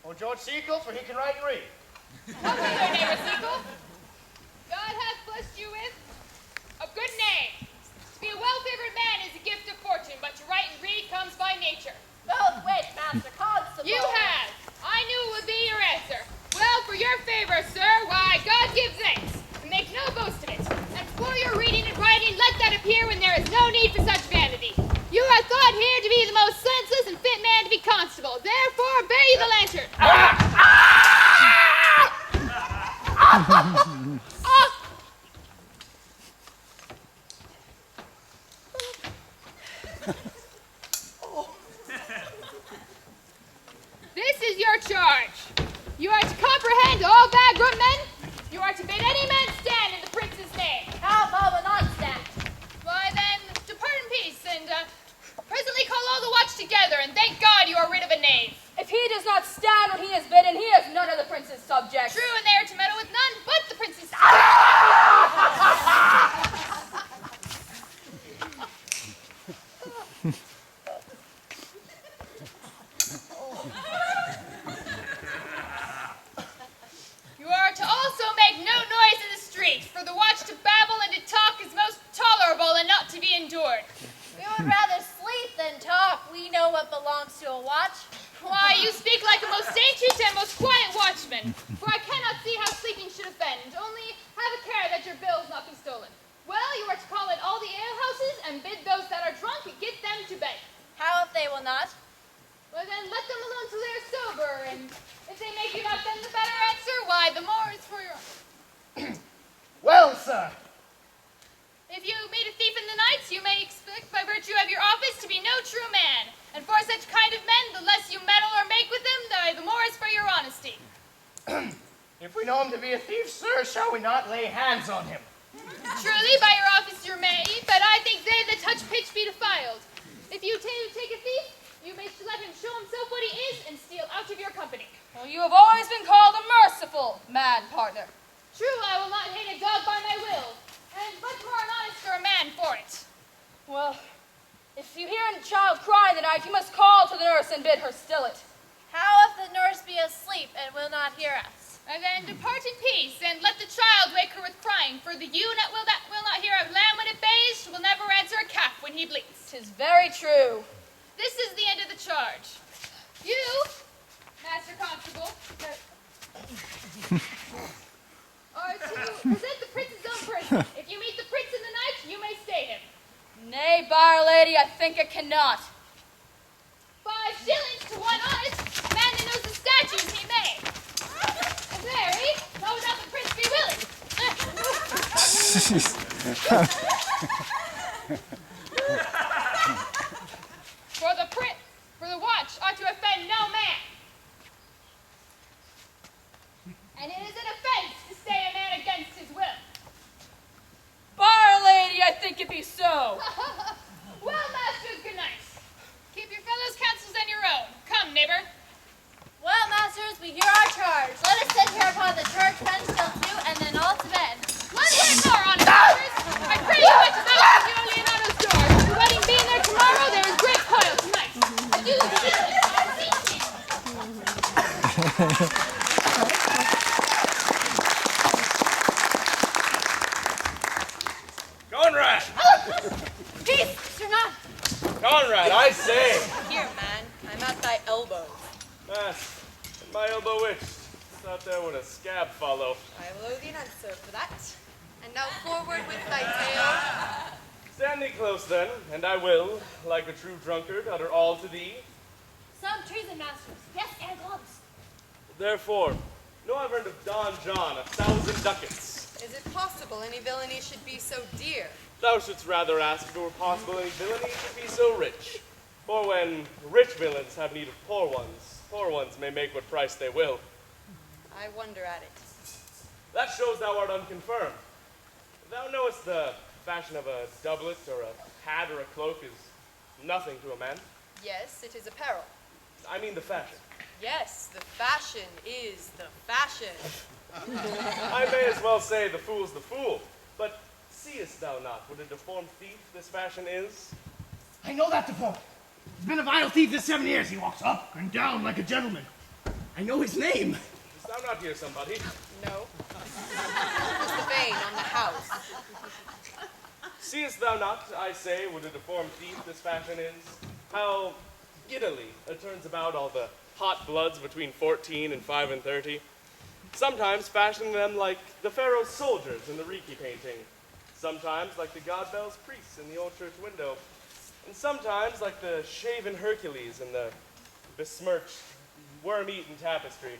Or George Sequel, for he can write and read. How are your neighbor, Sequel? God hath blessed you with a good name. To be a well-favored man is a gift of fortune, but to write and read comes by nature. Both wit, Master Constable. You have. I knew it would be your answer. Well, for your favor, sir, why, God give thanks. And make no boast of it. And for your reading and writing, let that appear when there is no need for such vanity. You are thought here to be the most senseless and fit man to be constable. Therefore, bear you the lantern. This is your charge. You are to comprehend all vagrant men. You are to bid any man stand in the prince's name. How about we not stand? Why then, depart in peace, and presently call all the watch together, and thank God you are rid of a knave. If he does not stand when he is bidden, he is none of the prince's subjects. True, and they are to meddle with none but the prince's You are to also make no noise in the street, for the watch to babble and to talk is most tolerable and not to be endured. We would rather sleep than talk. We know what belongs to a watch. Why, you speak like a most ancient and most quiet watchman, for I cannot see how sleeping should offend. Only have a care that your bills not be stolen. Well, you are to call at all the alehouses and bid those that are drunk get them to bed. How if they will not? Well, then let them alone till they are sober, and if they make you not then the better answer, why, the more is for your own. Well, sir. If you meet a thief in the night, you may expect by virtue of your office to be no true man. And for such kind of men, the less you meddle or make with them, the more is for your honesty. If we know him to be a thief, sir, shall we not lay hands on him? Truly, by your office you may, but I think they that touch pitch be defiled. If you take a thief, you may let him show himself what he is and steal out of your company. Well, you have always been called a merciful man, partner. True, I will not hate a dog by my will, and much more an honester man for it. Well, if you hear a child cry in the night, you must call to the nurse and bid her still it. How if the nurse be asleep and will not hear us? And then depart in peace, and let the child wake her with crying, for the ewe that will not hear a lamb when it bays will never answer a calf when he bleats. 'Tis very true. This is the end of the charge. You, Master Constable, are to present the prince's own person. If you meet the prince in the night, you may stay him. Nay, byre lady, I think I cannot. 5 shillings to one honest man that knows the statutes he made. And there, how would not the prince be willing? For the watch ought to offend no man. And it is an offense to stay a man against his will. Byre lady, I think it be so. Well, masters, good night. Keep your fellows' counsels and your own. Come, neighbor. Well, masters, we hear our charge. Let us sit here upon the church bench till 2, and then all to bed. One word more, honest masters. I pray you much about Signor Leonardo's door. The wedding being there tomorrow, there is great pile tonight. Adieu, Conrad! Peace, Sir Not. Conrad, I say! Here, man. I'm at thy elbow. Mass, and my elbow itched. Thought there would a scab follow. I will owe thee an answer for that. And now forward with thy tale. Stand thee close then, and I will, like a true drunkard, utter all to thee. Some treason, masters. Yes, and gloves. Therefore, know I've earned of Don John 1,000 ducats. Is it possible any villainy should be so dear? Thou shouldst rather ask if it were possible any villainy should be so rich. For when rich villains have need of poor ones may make what price they will. I wonder at it. That shows thou art unconfirmed. Thou knowest the fashion of a doublet or a hat or a cloak is nothing to a man. Yes, it is apparel. I mean the fashion. Yes, the fashion is the fashion. I may as well say the fool's the fool. But seest thou not what a deformed thief this fashion is? I know that deformed. He's been a vile thief this 7 years. He walks up and down like a gentleman. I know his name. Dost thou not hear somebody? No. It was the vein on the house. Seest thou not, I say, what a deformed thief this fashion is? How giddily it turns about all the hot bloods between 14 and 5 and 30. Sometimes fashioning them like the Pharaoh's soldiers in the Riki painting. Sometimes like the God Bel's priests in the old church window. And sometimes like the shaven Hercules in the besmirched, worm-eaten tapestry,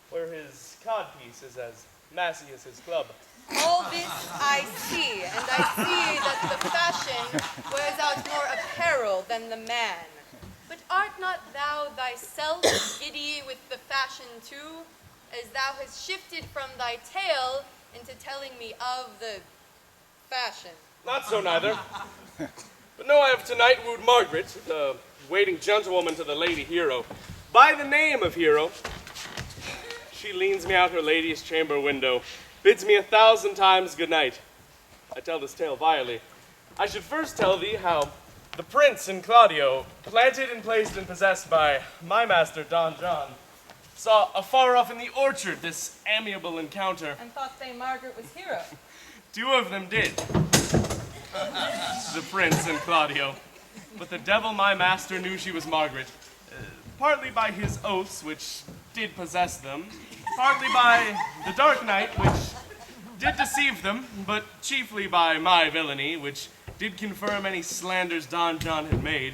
where his codpiece is as massy as his club. All this I see, and I see that the fashion wears out more apparel than the man. But art not thou thyself giddy with the fashion too, as thou hast shifted from thy tale into telling me of the fashion? Not so neither. But no, I have tonight wooed Margaret, the waiting gentlewoman to the lady Hero, by the name of Hero. She leans me out her lady's chamber window, bids me 1,000 times good night. I tell this tale vilely. I should first tell thee how the prince and Claudio, planted and placed and possessed by my master Don John, saw afar off in the orchard this amiable encounter. And thought they Margaret was Hero. 2 of them did. The prince and Claudio. But the devil my master knew she was Margaret, partly by his oaths, which did possess them, partly by the dark night, which did deceive them, but chiefly by my villainy, which did confirm any slanders Don John had made.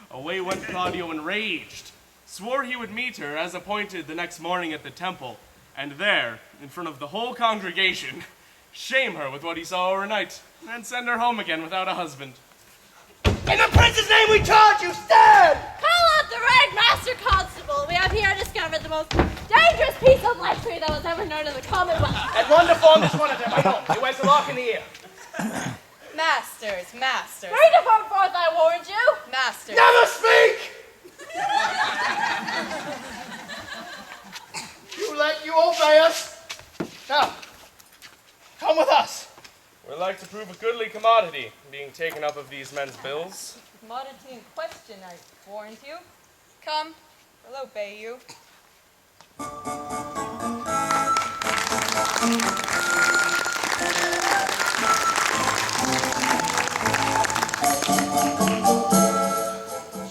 Away went Claudio enraged, swore he would meet her as appointed the next morning at the temple, and there, in front of the whole congregation, shame her with what he saw overnight, and send her home again without a husband. In the prince's name we charge you, stand! Call out the right master constable. We have here discovered the most dangerous piece of lechery that was ever known in the Commonwealth. And one to form this one of them, I know. He wears a lock in the ear. Masters, masters, Read it from forth, I warned you. masters. Never speak! You obey us. Now, come with us. We're like to prove a goodly commodity, being taken up of these men's bills. Commodity in question, I warned you. Come. We'll obey you.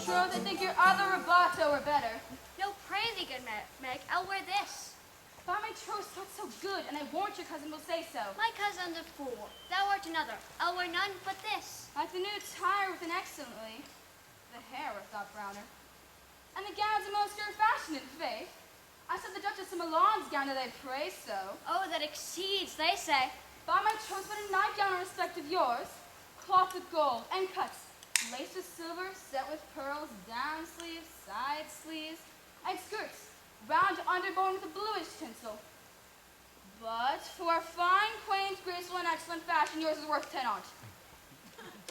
Sure, they think your other rubato were better. No, pray thee, good Meg, I'll wear this. By my troth, not so good, and I warrant your cousin will say so. My cousin's a fool. Thou art another. I'll wear none but this. Like the new attire with an excellently. The hair was not browner. And the gown's a most your fashion in faith. I said the Duchess of Milan's gown that I praise so. Oh, that exceeds, they say. By my troth, but a nightgown in respect of yours. Cloth with gold, and cuts. Laced with silver, set with pearls, down sleeves, side sleeves, and skirts. Round underbone with a bluish tinsel. But for a fine, quaint, graceful, and excellent fashion, yours is worth 10 on't.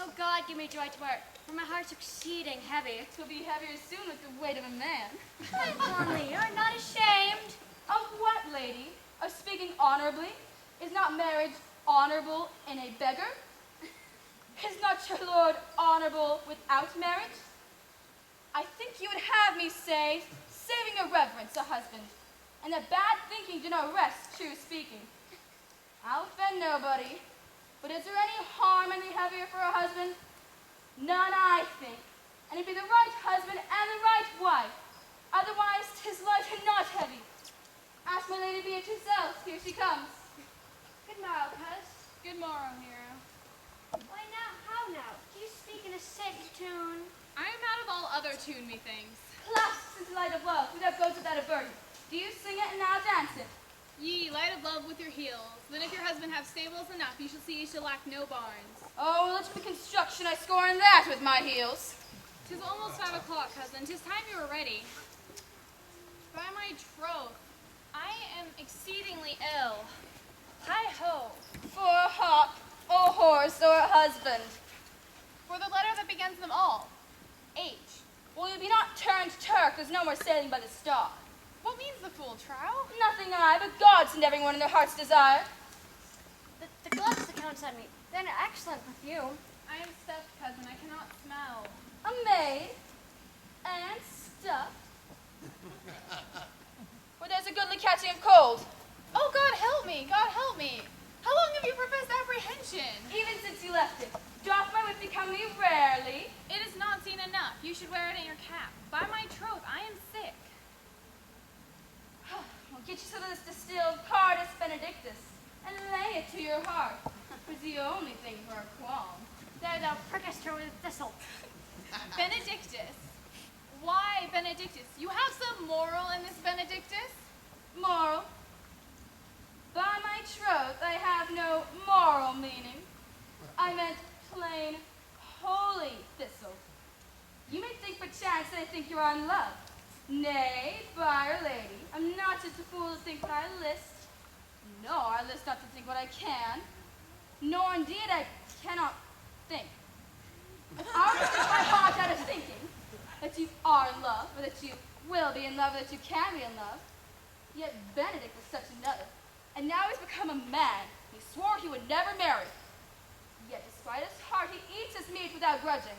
Oh, God, give me joy to wear it, for my heart's exceeding heavy. 'Twill be heavier soon with the weight of a man. My Conley, you're not ashamed. Of what, lady? Of speaking honorably? Is not marriage honorable in a beggar? Is not your lord honorable without marriage? I think you would have me say, saving your reverence, a husband, and that bad thinking do not rest true speaking. I'll offend nobody, but is there any harm in the heavier for a husband? None, I think, and it be the right husband and the right wife. Otherwise, 'tis light and not heavy. Ask my lady Beatrice else, here she comes. Good morrow, coz. Good morrow, Hero. Why now, how now? Do you speak in a sick tune? I am out of all other tune, methinks. Clasped into light of love, without goes without a burden. Do you sing it and now dance it? Ye, light of love with your heels. Then if your husband have stables enough, you shall see ye shall lack no barns. Oh, let's be construction, I scorn that with my heels. 'Tis almost 5 o'clock, cousin. 'Tis time you were ready. By my troth, I am exceedingly ill. Hi-ho. For a hawk, a horse, or a husband. For the letter that begins them all. H. Will you be not turned Turk, there's no more sailing by the star. What means the fool, trow? Nothing I, but God send everyone in their heart's desire. The gloves the Count sent me, they're an excellent perfume. I am stuffed, cousin. I cannot smell. A maid, and stuffed. catching a cold. Oh, God help me, God help me. How long have you professed apprehension? Even since you left it. Doth my wit become me rarely? It is not seen enough. You should wear it in your cap. By my troth, I am sick. I'll get you some of this distilled Cardus Benedictus and lay it to your heart. It's the only thing for a qualm. There thou prickest her with thistle. Benedictus. Why Benedictus? You have some moral in this Benedictus? Moral. By my troth, I have no moral meaning. I meant plain, holy thistle. You may think perchance that I think you are in love. Nay, byre lady, I'm not such a fool to think what I list, nor I list not to think what I can, nor indeed I cannot think. If I were to take my heart out of thinking that you are in love, or that you will be in love, or that you can be in love, yet Benedict was such another, and now he's become a man. He swore he would never marry. Yet despite his heart, he eats his meat without grudging.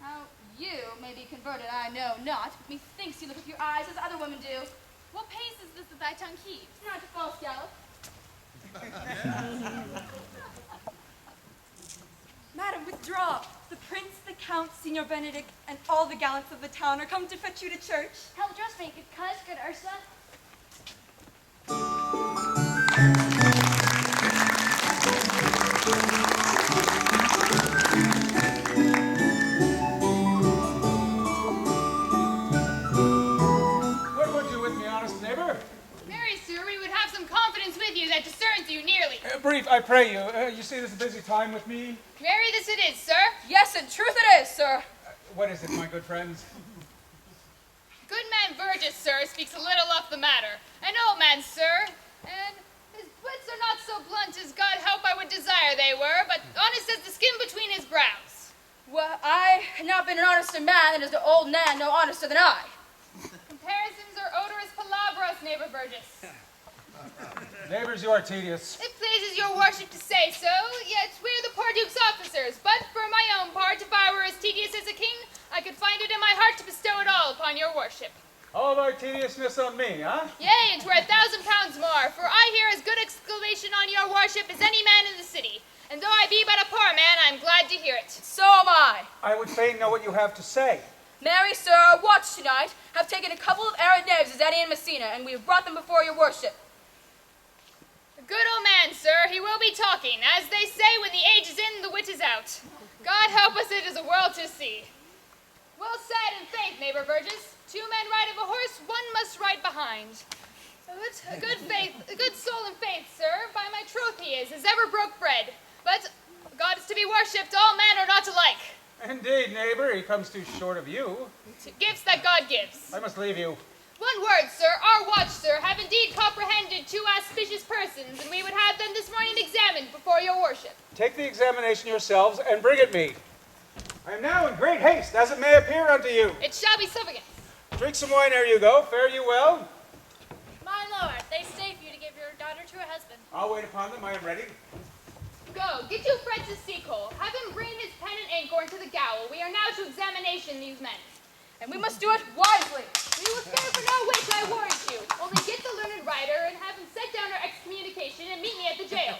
How you may be converted, I know not, but methinks you look with your eyes as other women do. What pace is this that thy tongue keeps? Not a false gallop. Madam, withdraw. The prince, the count, Signor Benedict, and all the gallants of the town are come to fetch you to church. Help dress me, good cuz, good Ursula. What would you with me, honest neighbor? Marry, sir, we would have some confidence with you that discerns you nearly. Brief, I pray you. You see this busy time with me? Marry, this it is, sir. Yes, in truth it is, sir. What is it, my good friends? Good man Burgess, sir, speaks a little off the matter. An old man, sir, and his wits are not so blunt as God help I would desire they were, but honest as the skin between his brows. Well, I have not been an honester man, and is the old man no honester than I. Comparisons are odorous palabras, neighbor Burgess. Neighbors, you are tedious. It pleases your worship to say so, yet we're the poor duke's officers. But for my own part, if I were as tedious as a king, I could find it in my heart to bestow it all upon your worship. All thy tediousness on me, huh? Yea, and 'twere 1,000 pounds more, for I hear as good exclamation on your worship as any man in the city. And though I be but a poor man, I'm glad to hear it. So am I. I would fain know what you have to say. Marry, sir, our watch tonight have taken a couple of errant knaves as any in Messina, and we have brought them before your worship. A good old man, sir, he will be talking. As they say, when the age is in, the wit is out. God help us, it is a world to see. Well said in faith, neighbor Burgess. 2 men ride of a horse, 1 must ride behind. But a good faith, a good soul in faith, sir, by my troth he is, as ever broke bread. But God is to be worshipped, all men are not alike. Indeed, neighbor, he comes too short of you. Gifts that God gives. I must leave you. One word, sir, our watch, sir, have indeed comprehended 2 auspicious persons, and we would have them this morning examined before your worship. Take the examination yourselves and bring it me. I am now in great haste, as it may appear unto you. It shall be suffigance. Drink some wine ere you go. Fare you well. My lord, they stay for you to give your daughter to her husband. I'll wait upon them. I am ready. Go, get you Francis Seacole. Have him bring his pen and ink or into the gaol. We are now to examination these men. And we must do it wisely. We will spare for no witch, I warrant you. Only get the learned writer and have him set down our excommunication and meet me at the jail.